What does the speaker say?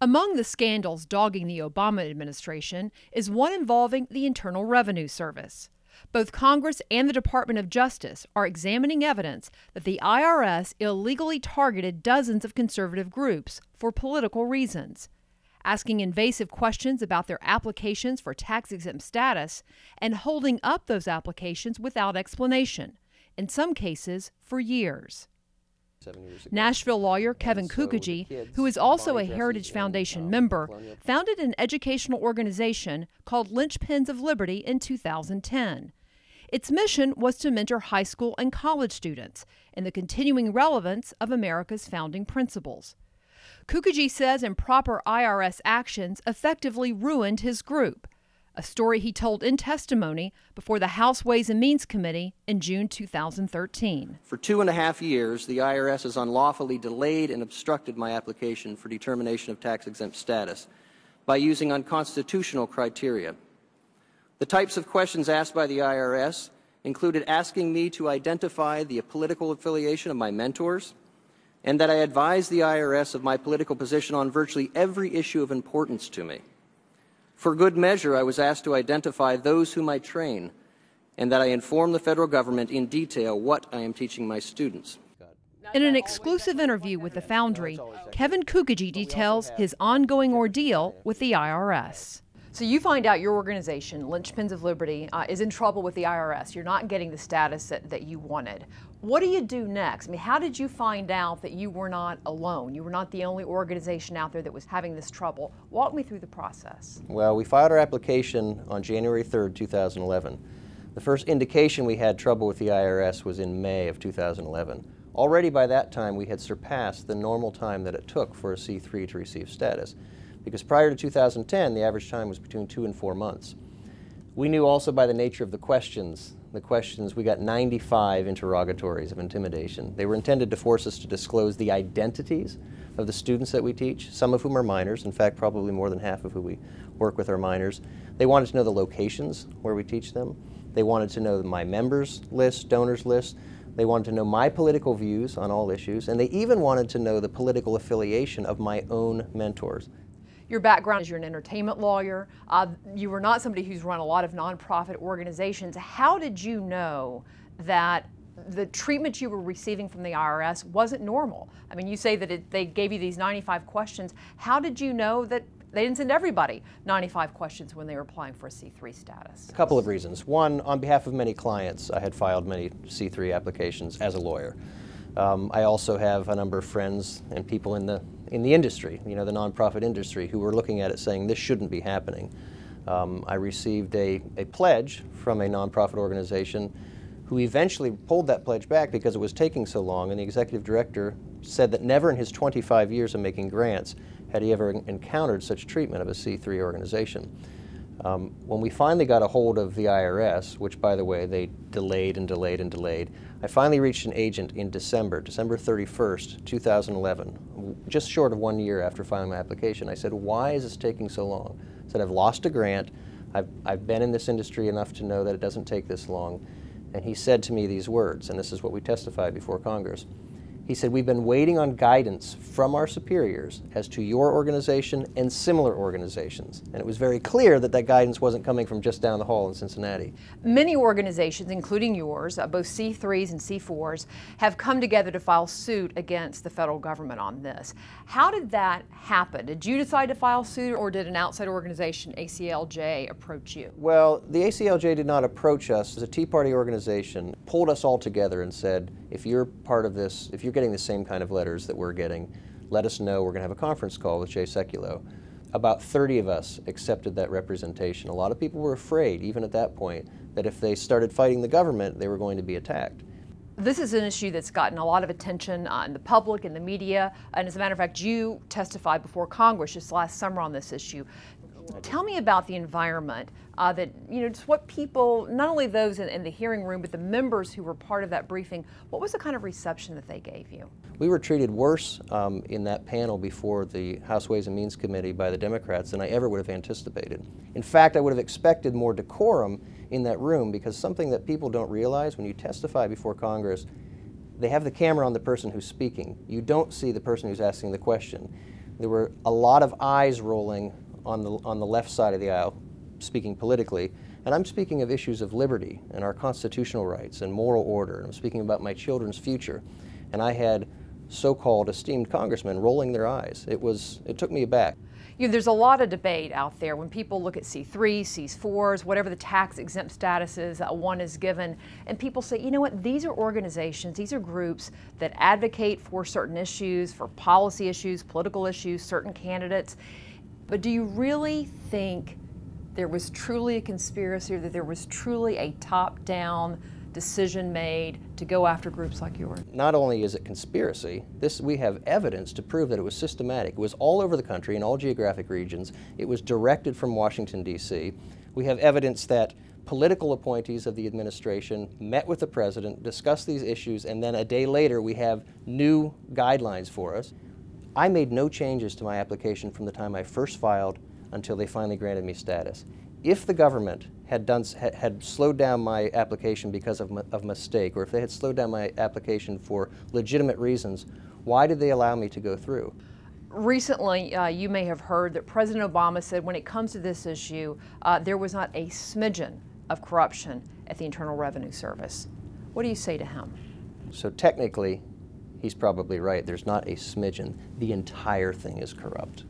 Among the scandals dogging the Obama administration is one involving the Internal Revenue Service. Both Congress and the Department of Justice are examining evidence that the IRS illegally targeted dozens of conservative groups for political reasons, asking invasive questions about their applications for tax-exempt status and holding up those applications without explanation, in some cases for years. Nashville lawyer Kevin Kookogey, who is also a Heritage Foundation member, founded an educational organization called Linchpins of Liberty in 2010. Its mission was to mentor high school and college students in the continuing relevance of America's founding principles. Kookogey says improper IRS actions effectively ruined his group, a story he told in testimony before the House Ways and Means Committee in June 2013. For 2.5 years, the IRS has unlawfully delayed and obstructed my application for determination of tax-exempt status by using unconstitutional criteria. The types of questions asked by the IRS included asking me to identify the political affiliation of my mentors, and that I advise the IRS of my political position on virtually every issue of importance to me. For good measure, I was asked to identify those whom I train, and that I inform the federal government in detail what I am teaching my students. In an exclusive interview with the Foundry, Kevin Kookogey details his ongoing ordeal with the IRS. So you find out your organization, Linchpins of Liberty, is in trouble with the IRS. You're not getting the status that you wanted. What do you do next? I mean, how did you find out that you were not alone? You were not the only organization out there that was having this trouble. Walk me through the process. Well, we filed our application on January 3rd, 2011. The first indication we had trouble with the IRS was in May of 2011. Already by that time, we had surpassed the normal time that it took for a C3 to receive status, because prior to 2010, the average time was between 2 and 4 months. We knew also by the nature of the questions, we got 95 interrogatories of intimidation. They were intended to force us to disclose the identities of the students that we teach, some of whom are minors. In fact, probably more than half of who we work with are minors. They wanted to know the locations where we teach them. They wanted to know my members list, donors list. They wanted to know my political views on all issues, and they even wanted to know the political affiliation of my own mentors. Your background is you're an entertainment lawyer. You were not somebody who's run a lot of nonprofit organizations. How did you know that the treatment you were receiving from the IRS wasn't normal? I mean, you say that they gave you these 95 questions. How did you know that they didn't send everybody 95 questions when they were applying for a C3 status? A couple of reasons. One, on behalf of many clients, I had filed many C3 applications as a lawyer. I also have a number of friends and people in the industry, the nonprofit industry, who were looking at it saying this shouldn't be happening. I received a pledge from a nonprofit organization who eventually pulled that pledge back because it was taking so long, and the executive director said that never in his 25 years of making grants had he ever encountered such treatment of a C3 organization. When we finally got a hold of the IRS, which by the way they delayed and delayed and delayed, I finally reached an agent in December 31st, 2011, just short of 1 year after filing my application. I said, why is this taking so long? I said, I've lost a grant. I've been in this industry enough to know that it doesn't take this long. And he said to me these words, and this is what we testified before Congress. He said, we've been waiting on guidance from our superiors as to your organization and similar organizations. And it was very clear that that guidance wasn't coming from just down the hall in Cincinnati. Many organizations, including yours, both C3s and C4s, have come together to file suit against the federal government on this. How did that happen? Did you decide to file suit, or did an outside organization, ACLJ, approach you? Well, the ACLJ did not approach us. As a Tea Party organization, pulled us all together and said, if you're part of this, if you're getting the same kind of letters that we're getting, let us know. We're going to have a conference call with Jay Sekulow. About 30 of us accepted that representation. A lot of people were afraid, even at that point, that if they started fighting the government, they were going to be attacked. This is an issue that's gotten a lot of attention in the public, in the media, and as a matter of fact, you testified before Congress just last summer on this issue. Tell me about the environment that, just what people, not only those in the hearing room, but the members who were part of that briefing, what was the kind of reception that they gave you? We were treated worse in that panel before the House Ways and Means Committee by the Democrats than I ever would have anticipated. In fact, I would have expected more decorum in that room, because something that people don't realize when you testify before Congress, they have the camera on the person who's speaking. You don't see the person who's asking the question. There were a lot of eyes rolling on the left side of the aisle, speaking politically, and I'm speaking of issues of liberty and our constitutional rights and moral order. I'm speaking about my children's future. And I had so-called esteemed congressmen rolling their eyes. It took me aback. You know, there's a lot of debate out there when people look at C3s, C4s, whatever the tax-exempt status is that one is given, and people say, you know what, these are organizations, these are groups that advocate for certain issues, for policy issues, political issues, certain candidates. But do you really think there was truly a conspiracy, or that there was truly a top-down decision made to go after groups like yours? Not only is it conspiracy, we have evidence to prove that it was systematic. It was all over the country in all geographic regions. It was directed from Washington, D.C. We have evidence that political appointees of the administration met with the president, discussed these issues, and then a day later we have new guidelines for us. I made no changes to my application from the time I first filed until they finally granted me status. If the government had slowed down my application because of mistake, or if they had slowed down my application for legitimate reasons, why did they allow me to go through? Recently, you may have heard that President Obama said when it comes to this issue, there was not a smidgen of corruption at the Internal Revenue Service. What do you say to him? So technically, he's probably right. There's not a smidgen. The entire thing is corrupt.